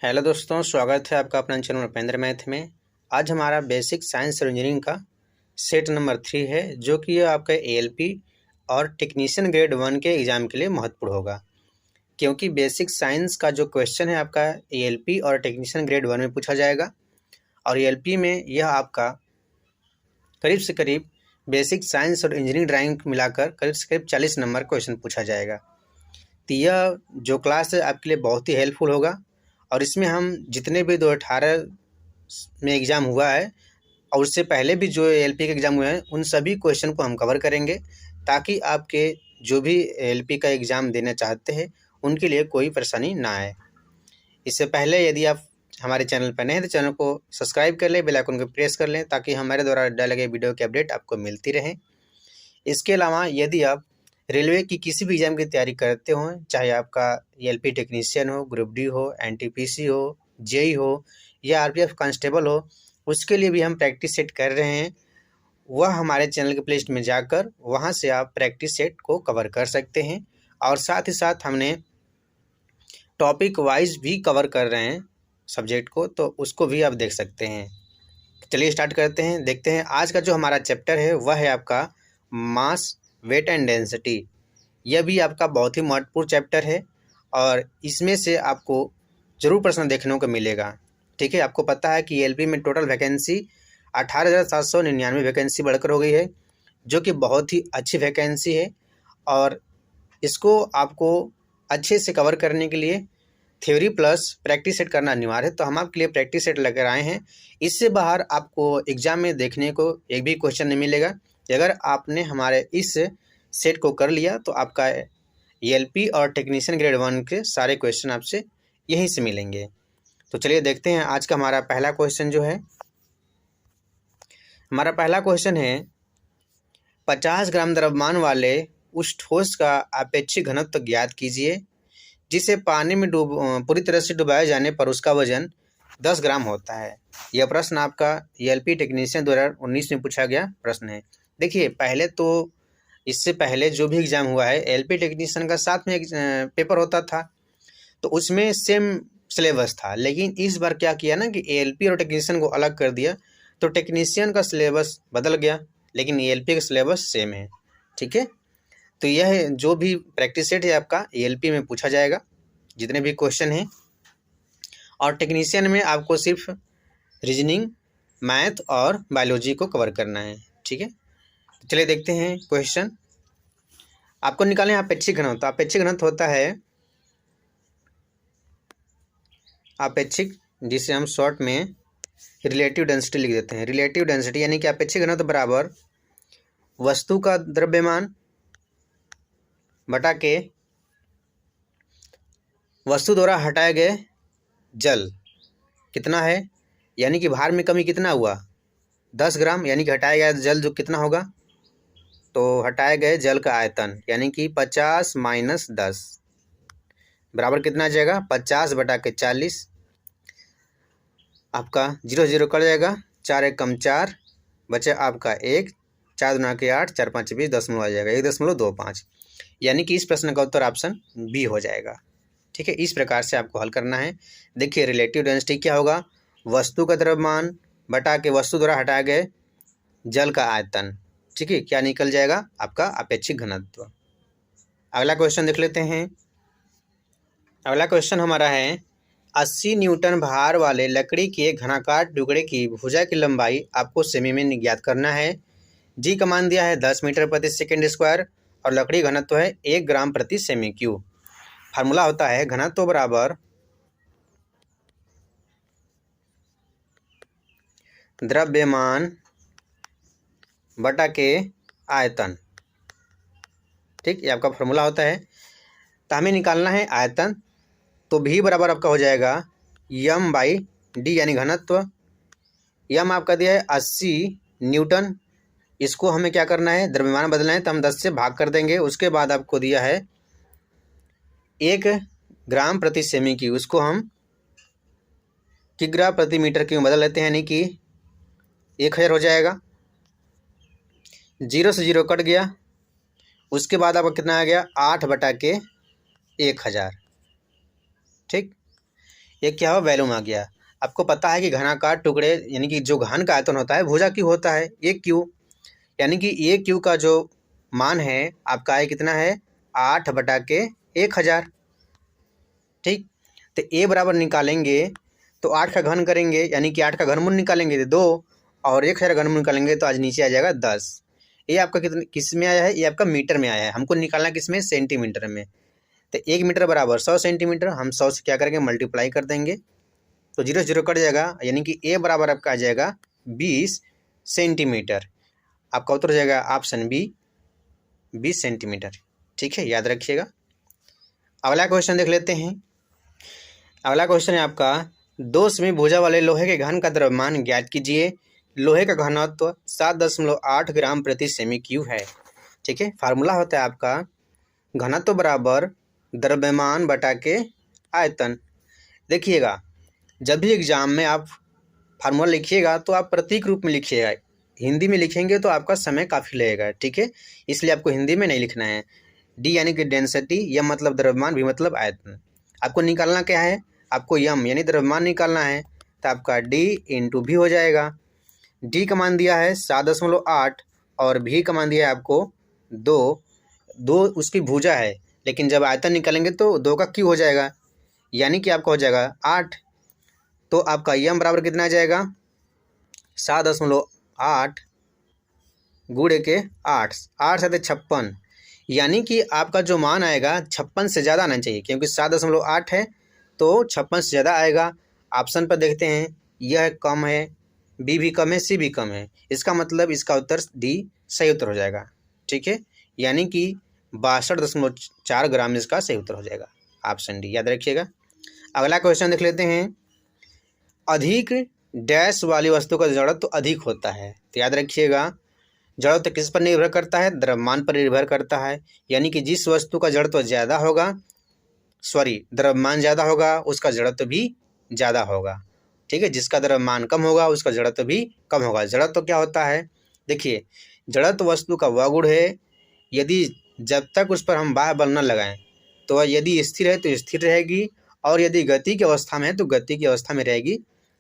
Hello दोस्तों, स्वागत है आपका अपना चैनल उपेंद्र मैथ में। आज हमारा बेसिक साइंस और इंजीनियरिंग का सेट नंबर 3 है, जो कि आपका एएलपी और टेक्नीशियन ग्रेड 1 के एग्ज़ाम के लिए महत्वपूर्ण होगा, क्योंकि बेसिक साइंस का जो क्वेश्चन है आपका एएलपी और टेक्नीशियन ग्रेड 1 में पूछा जाएगा। और एएलपी में यह आपका करीब से करीब बेसिक साइंस और इंजीनियरिंग ड्राइंग मिलाकर करीब से करीब 40 नंबर क्वेश्चन पूछा जाएगा। तो यह जो क्लास है आपके लिए बहुत ही हेल्पफुल होगा। और इसमें हम जितने भी 2018 में एग्ज़ाम हुआ है और उससे पहले भी जो एएलपी के एग्ज़ाम हुए हैं, उन सभी क्वेश्चन को हम कवर करेंगे, ताकि आपके जो भी एएलपी का एग्ज़ाम देना चाहते हैं उनके लिए कोई परेशानी ना आए। इससे पहले यदि आप हमारे चैनल पर नए हैं तो चैनल को सब्सक्राइब कर लें, बेल आइकन को प्रेस कर लें, ताकि हमारे द्वारा डाले गए वीडियो की अपडेट आपको मिलती रहे। इसके अलावा यदि आप रेलवे की किसी भी एग्ज़ाम की तैयारी करते हो, चाहे आपका एएलपी टेक्नीशियन हो, ग्रुप डी हो, एनटीपीसी हो, जेई हो या आरपीएफ कांस्टेबल हो, उसके लिए भी हम प्रैक्टिस सेट कर रहे हैं। वह हमारे चैनल के प्लेलिस्ट में जाकर वहां से आप प्रैक्टिस सेट को कवर कर सकते हैं। और साथ ही साथ हमने टॉपिक वाइज भी कवर कर रहे हैं सब्जेक्ट को, तो उसको भी आप देख सकते हैं। चलिए स्टार्ट करते हैं, देखते हैं आज का जो हमारा चैप्टर है वह है आपका मास, वेट एंड डेंसिटी। यह भी आपका बहुत ही महत्वपूर्ण चैप्टर है और इसमें से आपको जरूर प्रश्न देखने को मिलेगा। ठीक है, आपको पता है कि एएलपी में टोटल वैकेंसी 18,799 वैकेंसी बढ़कर हो गई है, जो कि बहुत ही अच्छी वैकेंसी है। और इसको आपको अच्छे से कवर करने के लिए थ्योरी प्लस प्रैक्टिस सेट करना अनिवार्य है। तो हम आपके लिए प्रैक्टिस सेट लेकर आए हैं। इससे बाहर आपको एग्जाम में देखने को एक भी क्वेश्चन नहीं मिलेगा। अगर आपने हमारे इस सेट को कर लिया तो आपका एएलपी और टेक्नीशियन ग्रेड 1 के सारे क्वेश्चन आपसे यहीं से मिलेंगे। तो चलिए देखते हैं आज का हमारा पहला क्वेश्चन जो है। हमारा पहला क्वेश्चन है 50 ग्राम द्रव्यमान वाले उस ठोस का आपेक्षिक घनत्व ज्ञात कीजिए जिसे पानी में पूरी तरह से डुबाए जाने पर उसका वजन 10 ग्राम होता है। यह प्रश्न आपका एएलपी टेक्नीशियन 2019 में पूछा गया प्रश्न है। देखिए, पहले तो इससे पहले जो भी एग्ज़ाम हुआ है एएलपी टेक्नीशियन का साथ में पेपर होता था, तो उसमें सेम सिलेबस था। लेकिन इस बार क्या किया ना कि एएलपी और टेक्नीशियन को अलग कर दिया, तो टेक्नीशियन का सिलेबस बदल गया लेकिन एएलपी का सिलेबस सेम है। ठीक है, तो यह जो भी प्रैक्टिस सेट है आपका एएलपी में पूछा जाएगा, जितने भी क्वेश्चन हैं। और टेक्नीशियन में आपको सिर्फ रीजनिंग, मैथ और बायोलॉजी को कवर करना है। ठीक है, चलिए देखते हैं क्वेश्चन। आपको निकालना है आपेक्षिक घनत्व। आपेक्षिक घनत्व होता है आपेक्षिक, जिसे हम शॉर्ट में रिलेटिव डेंसिटी लिख देते हैं। रिलेटिव डेंसिटी यानी कि आपेक्षिक घनत्व बराबर वस्तु का द्रव्यमान बटा के वस्तु द्वारा हटाए गए जल कितना है, यानी कि भार में कमी कितना हुआ 10 ग्राम, यानी कि हटाया गया जल जो कितना होगा, तो हटाए गए जल का आयतन यानी कि 50 - 10 बराबर कितना आ जाएगा 50 बटा के 40। आपका 0 0 कट जाएगा, 4 1 कम 4 बचे आपका 1, 4 दूना के 8, 4 5 20 दशमलव आ जाएगा 1.25, यानी कि इस प्रश्न का उत्तर ऑप्शन बी हो जाएगा। ठीक है, इस प्रकार से आपको हल करना है। देखिए, रिलेटिव डेंसिटी क्या होगा, वस्तु का द्रव्यमान बटा के वस्तु द्वारा हटाए गए जल का आयतन। ठीक है, क्या निकल जाएगा आपका आपेक्षिक घनत्व। अगला क्वेश्चन देख लेते हैं। अगला क्वेश्चन हमारा है 80 न्यूटन भार वाले लकड़ी के घनाकार टुकड़े की भुजा की लंबाई आपको सेमी में ज्ञात करना है। जी का मान दिया है 10 मीटर प्रति सेकेंड स्क्वायर और लकड़ी घनत्व है 1 ग्राम प्रति सेमी क्यूब। फार्मूला होता है घनत्व बराबर द्रव्यमान बटा के आयतन। ठीक, ये आपका फार्मूला होता है। तो हमें निकालना है आयतन, तो भी बराबर आपका हो जाएगा यम बाई डी, यानी घनत्व। यम आपका दिया है 80 न्यूटन, इसको हमें क्या करना है द्रव्यमान बदलना है, तो हम 10 से भाग कर देंगे। उसके बाद आपको दिया है 1 ग्राम प्रति सेमी क्यूब, उसको हम किग्रा प्रति मीटर क्यूब बदल लेते हैं, यानी कि 1000 हो जाएगा। 0 से 0 कट गया, उसके बाद आपका कितना आ गया 8 बटा के 1000। ठीक, ये क्या हो, वैल्यूम आ गया। आपको पता है कि घनाकार टुकड़े यानी कि जो घन का आयतन होता है भुजा क्यू होता है, ए क्यू, यानी कि ए क्यू का जो मान है आपका है कितना है, 8/1000। ठीक, तो ए बराबर निकालेंगे तो 8 का घन करेंगे यानी कि 8 का घनमूल निकालेंगे तो 2, और 1000 घनमूल निकालेंगे तो आज नीचे आ जाएगा 10। ये आपका कितने किस में आया है, ये आपका मीटर में आया है, हमको निकालना किस में, सेंटीमीटर में। तो 1 मीटर बराबर 100 सेंटीमीटर, हम 100 से क्या करेंगे, मल्टीप्लाई कर देंगे, तो 0 से 0 कट जाएगा, यानी कि ए बराबर आपका आ जाएगा 20 सेंटीमीटर। आपका उत्तर हो जाएगा ऑप्शन बी, 20 सेंटीमीटर। ठीक है, याद रखिएगा। अगला क्वेश्चन देख लेते हैं। अगला क्वेश्चन है आपका, दो सेमी भुजा वाले लोहे के घन का द्रव्यमान ज्ञात कीजिए। लोहे का घनत्व 7.8 ग्राम प्रति सेमी क्यूब है। ठीक है, फार्मूला होता है आपका घनत्व बराबर द्रव्यमान बटा के आयतन। देखिएगा, जब भी एग्जाम में आप फार्मूला लिखिएगा तो आप प्रतीक रूप में लिखिएगा, हिंदी में लिखेंगे तो आपका समय काफ़ी लगेगा। ठीक है, इसलिए आपको हिंदी में नहीं लिखना है। डी यानी कि डेंसिटी, यम मतलब द्रव्यमान, भी मतलब आयतन। आपको निकालना क्या है, आपको यम यानी द्रव्यमान निकालना है, तो आपका डी इंटू भी हो जाएगा। डी का मान दिया है 7.8 और भी का मान दिया है आपको 2 उसकी भुजा है, लेकिन जब आयतन निकालेंगे तो 2 का क्यूब हो जाएगा, यानी कि आपका हो जाएगा 8। तो आपका यम बराबर कितना आ जाएगा, 7.8 गुणे के 8, 8 7 56, यानी कि आपका जो मान आएगा 56 से ज़्यादा आना चाहिए, क्योंकि 7.8 है तो 56 से ज़्यादा आएगा। ऑप्शन पर देखते हैं, यह कम है, बी भी कम है, सी भी कम है, इसका मतलब इसका उत्तर डी सही उत्तर हो जाएगा। ठीक है, यानी कि 62.4 ग्राम इसका सही उत्तर हो जाएगा, ऑप्शन डी, याद रखिएगा। अगला क्वेश्चन देख लेते हैं। अधिक डैश वाली वस्तु का जड़त्व तो अधिक होता है, तो याद रखिएगा जड़त्व किस पर निर्भर करता है, द्रव्यमान पर निर्भर करता है, यानी कि जिस वस्तु का जड़त्व ज़्यादा होगा, द्रव्यमान ज़्यादा होगा, उसका जड़त्व भी ज़्यादा होगा। ठीक है, जिसका द्रव्यमान कम होगा उसका जड़त्व भी कम होगा। जड़त्व क्या होता है, देखिए जड़त्व वस्तु का वह गुण है यदि जब तक उस पर हम बाह्य बल न लगाएं तो वह यदि स्थिर है तो स्थिर रहेगी, और यदि गति की अवस्था में है तो गति की अवस्था में रहेगी,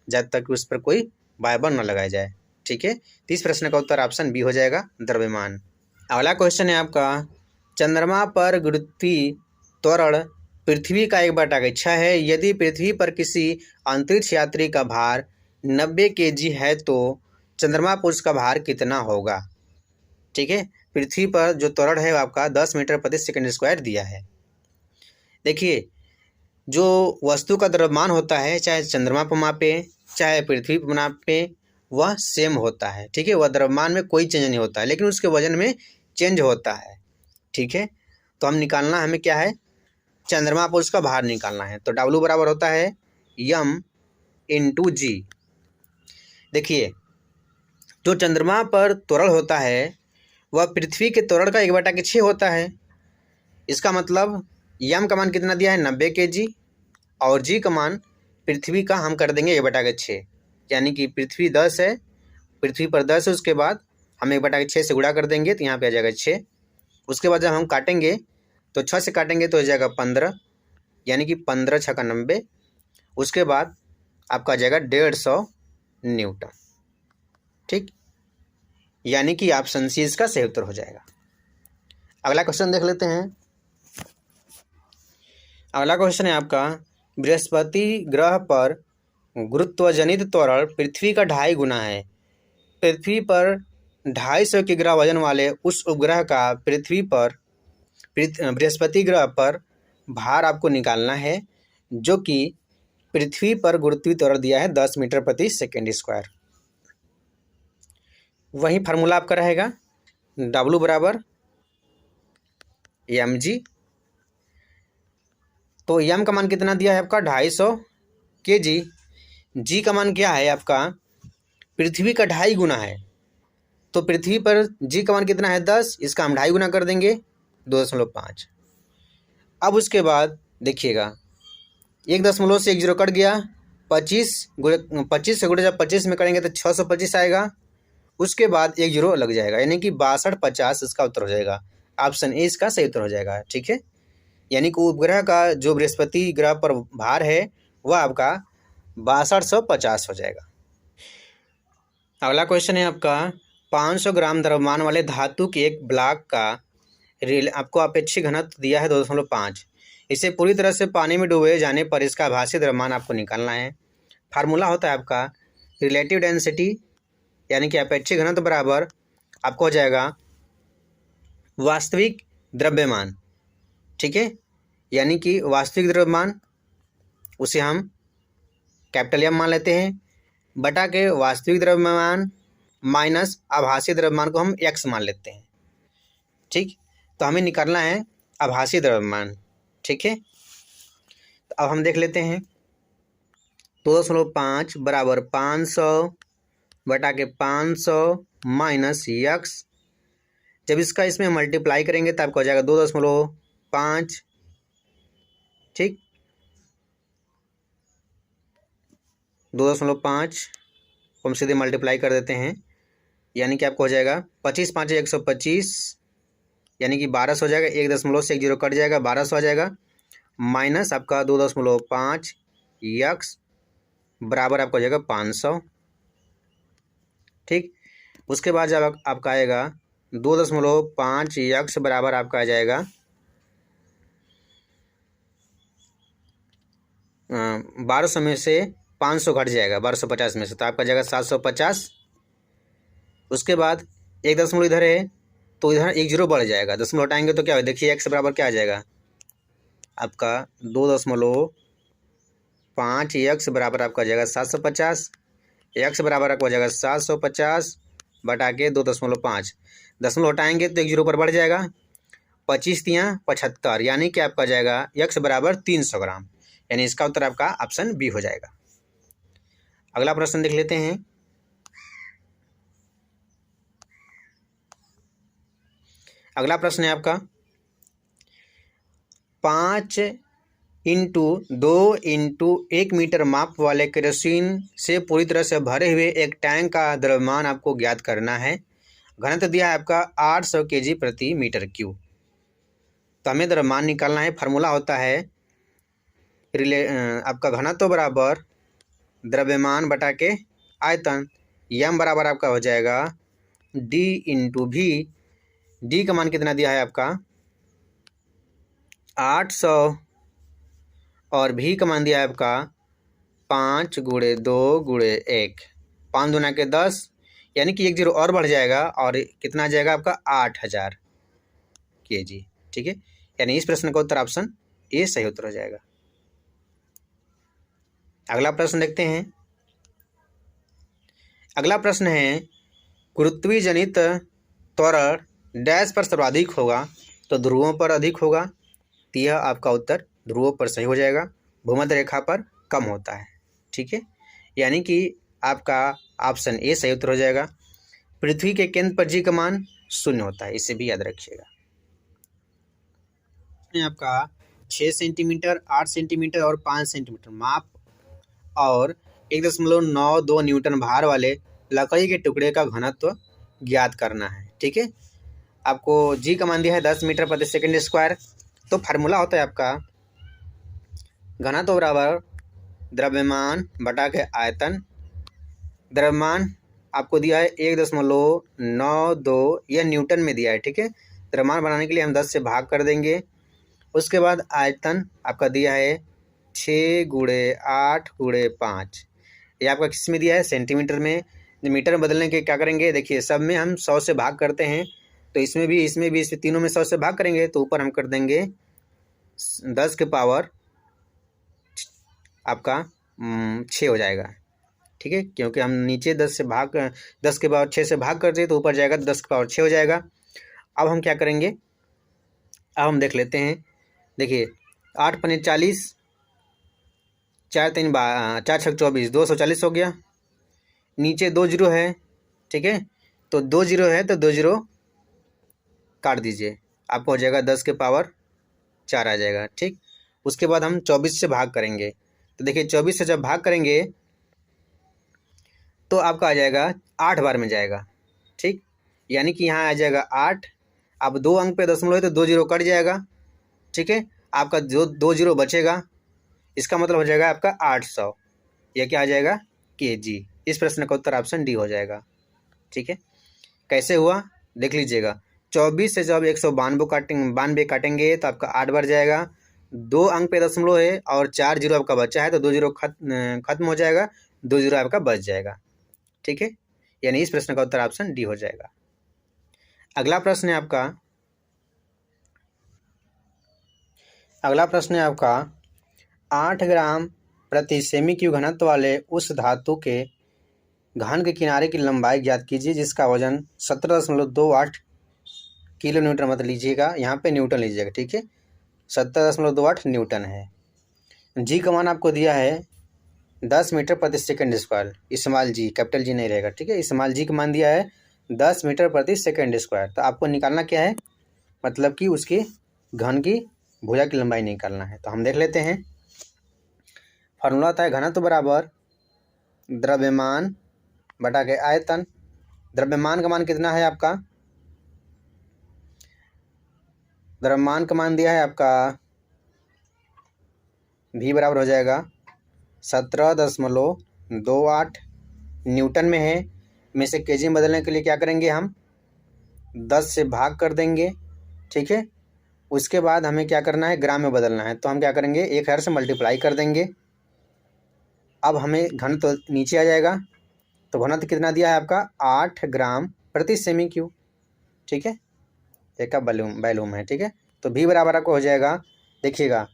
जब तक उस पर कोई बाह्य बल न लगाया जाए। ठीक है, तो इस प्रश्न का उत्तर ऑप्शन बी हो जाएगा, द्रव्यमान। अगला क्वेश्चन है आपका, चंद्रमा पर गुरुत्वीय त्वरण पृथ्वी का 1/6 है। यदि पृथ्वी पर किसी अंतरिक्ष यात्री का भार 90 kg है तो चंद्रमा पर उसका भार कितना होगा। ठीक है, पृथ्वी पर जो त्वरण है वो आपका 10 मीटर प्रति सेकंड स्क्वायर दिया है। देखिए, जो वस्तु का द्रव्यमान होता है, चाहे चंद्रमा पर मापे चाहे पृथ्वी पर मापे, वह सेम होता है। ठीक है, वह द्रव्यमान में कोई चेंज नहीं होता है, लेकिन उसके वजन में चेंज होता है। ठीक है, तो हम निकालना हमें क्या है, चंद्रमा पर उसका भार निकालना है, तो W बराबर होता है यम इंटू जी। देखिए, जो चंद्रमा पर त्वरण होता है वह पृथ्वी के त्वरण का 1/6 होता है। इसका मतलब यम का मान कितना दिया है, 90 kg, और जी का मान पृथ्वी का हम कर देंगे 1/6, यानी कि पृथ्वी 10 है, पृथ्वी पर 10 है, उसके बाद हम 1/6 से गुणा कर देंगे तो यहाँ पे आ जाएगा 6। उसके बाद जब हम काटेंगे तो 6 से काटेंगे तो हो जाएगा 15, यानी कि 15 6 का 90। उसके बाद आपका आ जाएगा 150 न्यूटन। ठीक, यानी कि ऑप्शन सी इसका सही उत्तर हो जाएगा। अगला क्वेश्चन देख लेते हैं। अगला क्वेश्चन है आपका, बृहस्पति ग्रह पर गुरुत्वजनित त्वरण पृथ्वी का 2.5 गुना है। पृथ्वी पर 250 किग्रा वजन वाले उस उपग्रह का बृहस्पति ग्रह पर भार आपको निकालना है, जो कि पृथ्वी पर गुरुत्वीय त्वरण दिया है 10 मीटर प्रति सेकंड स्क्वायर। वही फार्मूला आपका रहेगा W बराबर mg। तो यम का मान कितना दिया है आपका 250 kg, जी का मान क्या है आपका, पृथ्वी का 2.5 गुना है, तो पृथ्वी पर जी का मान कितना है 10, इसका हम 2.5 गुना कर देंगे 2.5। अब उसके बाद देखिएगा 1 दशमलव से 1 0 कट गया, 25 से गुणे जब 25 में करेंगे तो 625 आएगा। उसके बाद 1 0 लग जाएगा, यानी कि 6250 इसका उत्तर हो जाएगा। ऑप्शन ए इसका सही उत्तर हो जाएगा। ठीक है, यानी कि उपग्रह का जो बृहस्पति ग्रह पर भार है वह आपका 6250 हो जाएगा। अगला क्वेश्चन है आपका 500 ग्राम द्रव्यमान वाले धातु के एक ब्लॉक का आपको अपेक्षित घनत्व दिया है 2.5। इसे पूरी तरह से पानी में डूबे जाने पर इसका आभासी द्रव्यमान आपको निकालना है। फार्मूला होता है आपका रिलेटिव डेंसिटी यानी कि अपेक्षित घनत्व बराबर आपको हो जाएगा वास्तविक द्रव्यमान, ठीक है, यानी कि वास्तविक द्रव्यमान उसे हम कैपिटल एम मान लेते हैं बटा के वास्तविक द्रव्यमान माइनस आभासी द्रव्यमान को हम एक्स मान लेते हैं, ठीक। तो हमें निकालना है आभासी द्रव्यमान, ठीक है। तो अब हम देख लेते हैं 2.5 बराबर 500 बटा के 500 माइनस यक्स। जब इसका इसमें मल्टीप्लाई करेंगे तो आपको हो जाएगा 2.5, ठीक, 2.5 को हम सीधे मल्टीप्लाई कर देते हैं, यानी कि आपको हो जाएगा 25 5 125 यानी कि 1200 हो जाएगा। 1 से 1 जीरो कट जाएगा, 1200 आ जाएगा माइनस आपका 2.5 यक्स बराबर आपको हो जाएगा 500, ठीक। उसके बाद जब आपका आएगा 2.5 यक्स बराबर आपका आ जाएगा 1200 में से 500 घट जाएगा 1250 में से, तो आपका जाएगा 750। उसके बाद 1 दशमलव इधर है तो इधर 1 जीरो बढ़ जाएगा, दशमलव हटाएंगे तो क्या हो, देखिए एक्स बराबर क्या आ जाएगा आपका 2.5 एक्स बराबर आपका आ जाएगा 750। एक्स बराबर आपको आ जाएगा 750 बटा के 2.5, दशमलव हटाएंगे तो 1 जीरो पर बढ़ जाएगा, 25 तियाँ 75 यानी कि आपका जाएगा एक्स बराबर 300 ग्राम, यानी इसका उत्तर आपका ऑप्शन बी हो जाएगा। अगला प्रश्न देख लेते हैं। अगला प्रश्न है आपका 5x2 मीटर माप वाले केरोसिन से पूरी तरह से भरे हुए एक टैंक का द्रव्यमान आपको ज्ञात करना है। घनत्व दिया है आपका 800 kg प्रति मीटर क्यूब। तो हमें द्रव्यमान निकालना है। फार्मूला होता है आपका घनत्व बराबर द्रव्यमान बटा के आयतन, यम बराबर आपका हो जाएगा d इंटू भी। डी का मान कितना दिया है आपका 800 और भी का मान दिया है आपका 5 × 2 × 1, 5 दूना के 10 यानी कि 1 जीरो और बढ़ जाएगा और कितना आ जाएगा आपका 8000 kg, ठीक है। यानी इस प्रश्न का उत्तर ऑप्शन ए सही उत्तर हो जाएगा। अगला प्रश्न देखते हैं। अगला प्रश्न है गुरुत्वीय जनित त्वरण डैश पर सर्वाधिक होगा तो ध्रुवों पर अधिक होगा, तो यह आपका उत्तर ध्रुवों पर सही हो जाएगा। भूमध्य रेखा पर कम होता है, ठीक है, यानी कि आपका ऑप्शन ए सही उत्तर हो जाएगा। पृथ्वी के केंद्र पर जी का मान 0 होता है, इसे भी याद रखिएगा। आपका 6 सेंटीमीटर 8 सेंटीमीटर और 5 सेंटीमीटर माप और 1.92 न्यूटन भार वाले लकड़ी के टुकड़े का घनत्व ज्ञात करना है, ठीक है। आपको जी का मान दिया है 10 मीटर प्रति सेकंड स्क्वायर। तो फार्मूला होता है आपका घनत्व बराबर द्रव्यमान बटा के आयतन। द्रव्यमान आपको दिया है 1.92, यह न्यूटन में दिया है, ठीक है। द्रव्यमान बनाने के लिए हम 10 से भाग कर देंगे। उसके बाद आयतन आपका दिया है 6 × 8 × 5, ये आपका किस में दिया है सेंटीमीटर में। मीटर में बदलने के क्या करेंगे, देखिए सब में हम 100 से भाग करते हैं, तो इसमें भी तीनों में 100 से भाग करेंगे तो ऊपर हम कर देंगे 10 के पावर आपका 6 हो जाएगा, ठीक है, क्योंकि हम नीचे 10 के पावर 6 से भाग कर दिए तो ऊपर जाएगा 10 के पावर 6 हो जाएगा। अब हम क्या करेंगे, अब हम देख लेते हैं। देखिए 8 × 5 = 40, 4 × 3 = 4 × 6 = 24, 240 हो गया। नीचे 2 जीरो है, ठीक है, तो 2 जीरो है तो 2 जीरो काट दीजिए, आपको हो जाएगा 10 के पावर 4 आ जाएगा, ठीक। उसके बाद हम 24 से भाग करेंगे, तो देखिए 24 से जब भाग करेंगे तो आपका आ जाएगा 8 बार में जाएगा, ठीक, यानी कि यहाँ आ जाएगा 8। अब 2 अंक पे दशमलव है तो 2 जीरो कट जाएगा, ठीक है। आपका जो 2 जीरो बचेगा इसका मतलब हो जाएगा आपका 800। यह क्या आ जाएगा? kg। इस प्रश्न का उत्तर ऑप्शन डी हो जाएगा। ठीक है, कैसे हुआ देख लीजिएगा। 24 से जब 192 काटेंगे तो आपका 8 बढ़ जाएगा। 2 अंक पे दशमलव है और 4 जीरो आपका बचा है, तो 2 जीरो खत्म हो जाएगा, 2 जीरो आपका बच जाएगा। ठीक है, यानी इस प्रश्न का उत्तर ऑप्शन डी हो जाएगा। अगला प्रश्न है आपका 8 ग्राम प्रति सेमी क्यूब घनत्व वाले उस धातु के घन के किनारे की लंबाई ज्ञात कीजिए जिसका वजन 17.28 किलो न्यूटन मत लीजिएगा, यहाँ पे न्यूटन लीजिएगा। ठीक है, 17.28 न्यूटन है। जी का मान आपको दिया है 10 मीटर प्रति सेकंड स्क्वायर, स्मॉल जी, कैपिटल जी नहीं रहेगा। ठीक है, स्मॉल जी का मान दिया है 10 मीटर प्रति सेकंड स्क्वायर। तो आपको निकालना क्या है, मतलब कि उसके घन की भुजा की लंबाई निकालना है। तो हम देख लेते हैं, फॉर्मूला होता है घनत्व बराबर द्रव्यमान बटा के आयतन। द्रव्यमान का मान कितना है आपका? द्रव्यमान का मान दिया है आपका v बराबर हो जाएगा 17.28 न्यूटन में है। में से केजी में बदलने के लिए क्या करेंगे, हम 10 से भाग कर देंगे। ठीक है, उसके बाद हमें क्या करना है, ग्राम में बदलना है। तो हम क्या करेंगे, 1000 से मल्टीप्लाई कर देंगे। अब हमें घन तो नीचे आ जाएगा, तो घनत्व कितना दिया है आपका 8 ग्राम प्रति सेमी क्यूब। ठीक है, एक का वैल्यूम है। ठीक है, तो v बराबर आपको हो जाएगा, देखिएगा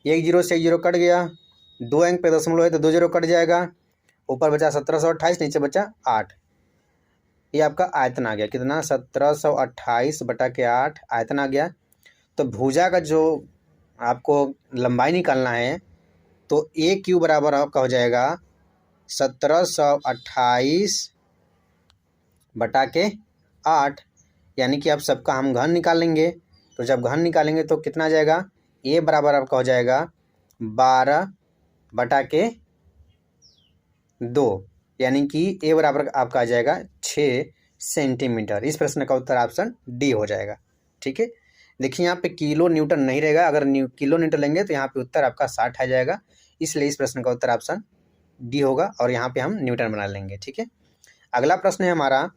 1 जीरो से 1 जीरो कट गया, 2 अंक पे दशमलव है तो 2 जीरो कट जाएगा, ऊपर बचा 1728, नीचे बचा 8। ये आपका आयतन आ गया, कितना 1728 बटा के 8 आयतन आ गया। तो भुजा का जो आपको लंबाई निकालना है, तो ए क्यू बराबर आपका हो जाएगा 1728 बटा के 8, यानी कि आप सबका हम घन निकालेंगे। तो जब घन निकालेंगे तो कितना आ जाएगा, ए बराबर आपका हो जाएगा 12 बटा के 2, यानी कि ए बराबर आपका आ जाएगा 6 सेंटीमीटर। इस प्रश्न का उत्तर ऑप्शन डी हो जाएगा। ठीक है, देखिए यहाँ पे किलो न्यूटन नहीं रहेगा, अगर किलो न्यूटन लेंगे तो यहाँ पे उत्तर आपका 60 आ जाएगा, इसलिए इस प्रश्न का उत्तर ऑप्शन डी होगा और यहाँ पे हम न्यूटन बना लेंगे। ठीक है, अगला प्रश्न है हमारा,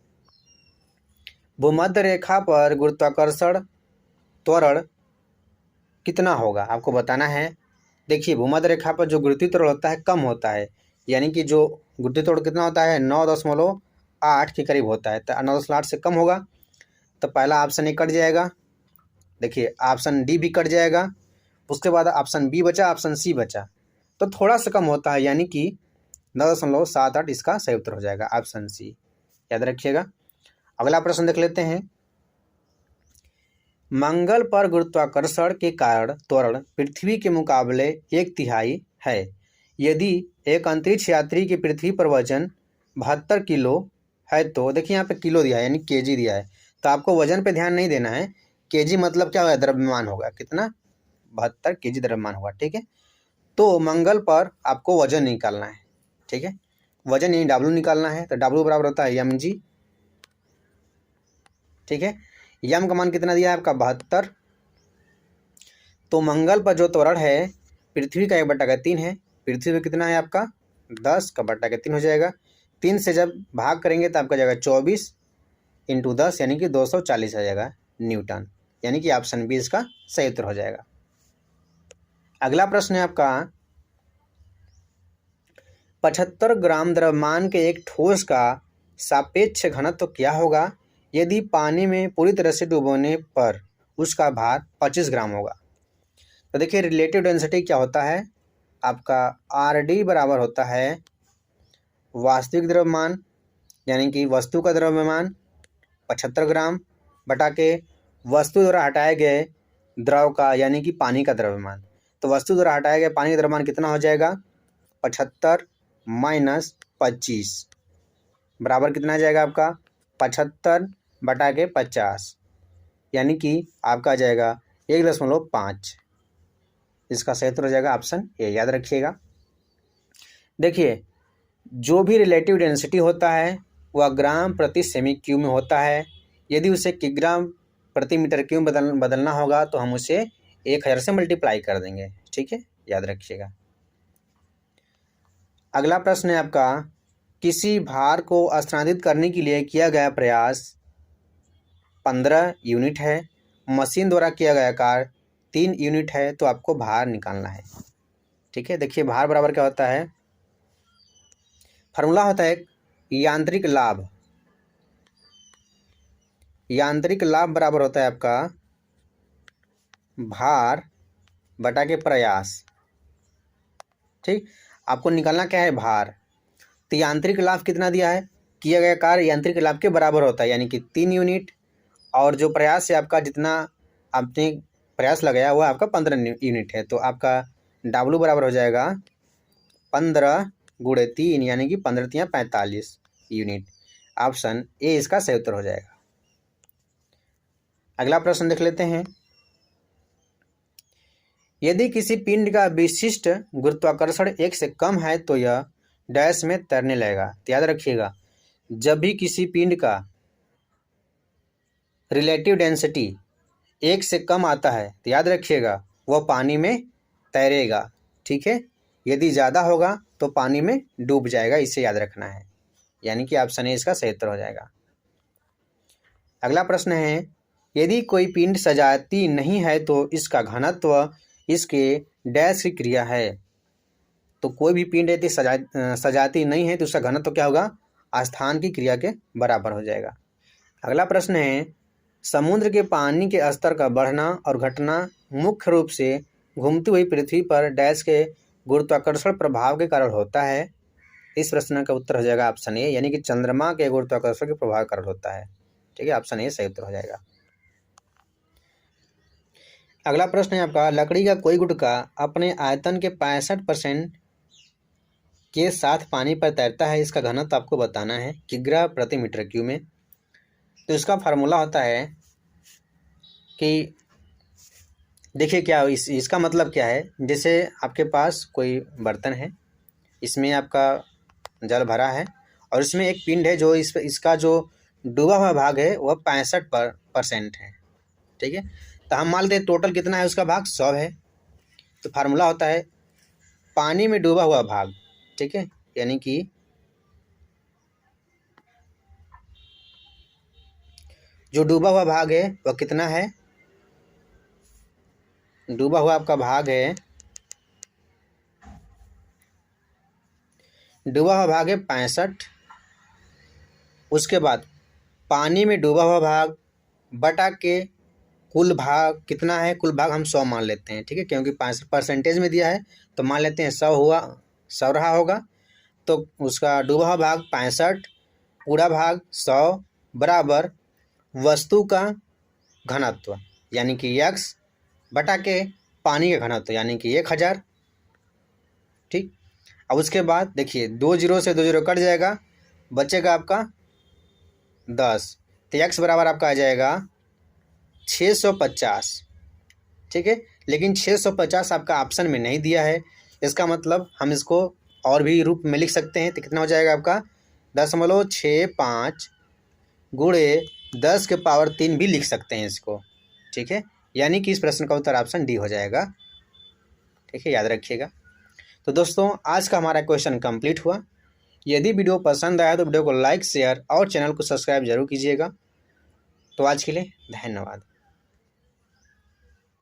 भूमध्य रेखा पर गुरुत्वाकर्षण त्वरण कितना होगा, आपको बताना है। देखिए, भूमध्य रेखा पर जो गुरुत्वीय त्वरण होता है कम होता है, यानी कि जो गुरुत्वीय त्वरण कितना होता है 9.8 के करीब होता है, तो 9.8 से कम होगा। तो पहला ऑप्शन ए कट जाएगा, देखिए ऑप्शन डी भी कट जाएगा, उसके बाद ऑप्शन बी बचा, ऑप्शन सी बचा, तो थोड़ा सा कम होता है, यानी कि 9.78 इसका सही उत्तर हो जाएगा, ऑप्शन सी, याद रखिएगा। अगला प्रश्न देख लेते हैं, मंगल पर गुरुत्वाकर्षण के कारण त्वरण पृथ्वी के मुकाबले 1/3 है। यदि एक अंतरिक्ष यात्री के पृथ्वी पर वजन 72 किलो है, तो देखिए यहाँ पे किलो दिया है, यानी केजी दिया है, तो आपको वजन पे ध्यान नहीं देना है। केजी मतलब क्या होगा, द्रव्यमान होगा, कितना 72 केजी द्रव्यमान होगा। ठीक है, तो मंगल पर आपको वजन निकालना है। ठीक है, वजन यानी डब्ल्यू निकालना है, तो डब्ल्यू बराबर होता है mg। ठीक है, यम का मान कितना दिया है आपका 72। तो मंगल पर जो त्वरण है पृथ्वी का 1/3 है, पृथ्वी में कितना है आपका 10/3 हो जाएगा। 3 से जब भाग करेंगे तो आपका जाएगा 24 × 10, यानी कि 240 आ जाएगा न्यूटन, यानी कि ऑप्शन बी इसका सही उत्तर हो जाएगा। अगला प्रश्न है आपका, 75 ग्राम द्रव्यमान के एक ठोस का सापेक्ष घनत्व क्या होगा यदि पानी में पूरी तरह से डुबोने पर उसका भार 25 ग्राम होगा। तो देखिए, रिलेटिव डेंसिटी क्या होता है आपका, आर डी बराबर होता है वास्तविक द्रव्यमान, यानी कि वस्तु का द्रव्यमान 75 ग्राम बटा के वस्तु द्वारा हटाए गए द्रव का, यानी कि पानी का द्रव्यमान। तो वस्तु द्वारा हटाए गए पानी का द्रव्यमान कितना हो जाएगा, 75 माइनस 25 बराबर कितना आ जाएगा आपका 75 बटा के 50, यानी कि आपका आ जाएगा 1.5। इसका सही उत्तर हो जाएगा ऑप्शन ए, याद रखिएगा। देखिए, जो भी रिलेटिव डेंसिटी होता है वह ग्राम प्रति सेमी क्यूब में होता है। यदि उसे किग्राम प्रति मीटर क्यूब बदलना होगा तो हम उसे 1000 से मल्टीप्लाई कर देंगे। ठीक है, याद रखिएगा। अगला प्रश्न है आपका, किसी भार को स्थानांतरित करने के लिए किया गया प्रयास 15 यूनिट है, मशीन द्वारा किया गया कार्य 3 यूनिट है, तो आपको भार निकालना है। ठीक है, देखिए भार बराबर क्या होता है, फार्मूला होता है यांत्रिक लाभ। यांत्रिक लाभ बराबर होता है आपका भार बटा के प्रयास। ठीक, आपको निकालना क्या है, भार। तो यांत्रिक लाभ कितना दिया है, किया गया कार्य यांत्रिक लाभ के बराबर होता है, यानी कि 3 यूनिट, और जो प्रयास है आपका, जितना आपने प्रयास लगाया हुआ आपका 15 यूनिट है, तो आपका W बराबर हो जाएगा 15 गुणे 3, यानी कि 15 तियां 45 यूनिट। ऑप्शन ए इसका सही उत्तर हो जाएगा। अगला प्रश्न देख लेते हैं, यदि किसी पिंड का विशिष्ट गुरुत्वाकर्षण 1 से कम है तो यह डैश में तैरने लगेगा। तो याद रखिएगा, जब भी किसी पिंड का रिलेटिव डेंसिटी 1 से कम आता है तो याद रखिएगा वह पानी में तैरेगा। ठीक है, यदि ज़्यादा होगा तो पानी में डूब जाएगा, इसे याद रखना है, यानी कि ऑप्शन ए इसका सही उत्तर हो जाएगा। अगला प्रश्न है, यदि कोई पिंड सजाती नहीं है तो इसका घनत्व इसके डैश की क्रिया है। तो कोई भी पिंड यदि सजाती नहीं है तो उसका घनत्व क्या होगा, स्थान की क्रिया के बराबर हो जाएगा। अगला प्रश्न है, समुद्र के पानी के स्तर का बढ़ना और घटना मुख्य रूप से घूमती हुई पृथ्वी पर डैश के गुरुत्वाकर्षण प्रभाव के कारण होता है। इस प्रश्न का उत्तर हो जाएगा ऑप्शन ए, यानी कि चंद्रमा के गुरुत्वाकर्षण के प्रभाव के कारण होता है। ठीक है, ऑप्शन ए सही उत्तर हो जाएगा। अगला प्रश्न है आपका, लकड़ी का कोई गुटका अपने आयतन के 65% के साथ पानी पर तैरता है, इसका घनत्व आपको बताना है किग्रा प्रति मीटर क्यूब में। तो इसका फार्मूला होता है कि देखिए क्या इसका मतलब क्या है, जैसे आपके पास कोई बर्तन है, इसमें आपका जल भरा है और इसमें एक पिंड है जो इसका जो डूबा हुआ भाग है वह 65% है। ठीक है, तो हम मान लेते हैं टोटल कितना है, उसका भाग 100 है। तो फार्मूला होता है पानी में डूबा हुआ भाग। ठीक है, यानी कि जो डूबा हुआ भाग है वह कितना है, डूबा हुआ आपका भाग है, डूबा हुआ भाग है 65। उसके बाद पानी में डूबा हुआ भाग बटा के कुल भाग कितना है, कुल भाग हम 100 मान लेते हैं। ठीक है, क्योंकि 5% में दिया है तो मान लेते हैं 100 रहा होगा। तो उसका डूबा हुआ भाग 65, पूरा भाग 100 बराबर वस्तु का घनत्व यानी कि x बटा के पानी का घनत्व यानी कि 1000। ठीक, अब उसके बाद देखिए 2 0 से 2 0 कट जाएगा, बचेगा आपका 10। तो x बराबर आपका आ जाएगा 650। ठीक है, लेकिन 650 आपका ऑप्शन में नहीं दिया है, इसका मतलब हम इसको और भी रूप में लिख सकते हैं। तो कितना हो जाएगा आपका 0.65 गुणे 10 के पावर 3 भी लिख सकते हैं इसको। ठीक है, यानी कि इस प्रश्न का उत्तर ऑप्शन डी हो जाएगा। ठीक है, याद रखिएगा। तो दोस्तों आज का हमारा क्वेश्चन कंप्लीट हुआ। यदि वीडियो पसंद आया तो वीडियो को लाइक शेयर और चैनल को सब्सक्राइब जरूर कीजिएगा। तो आज के लिए धन्यवाद।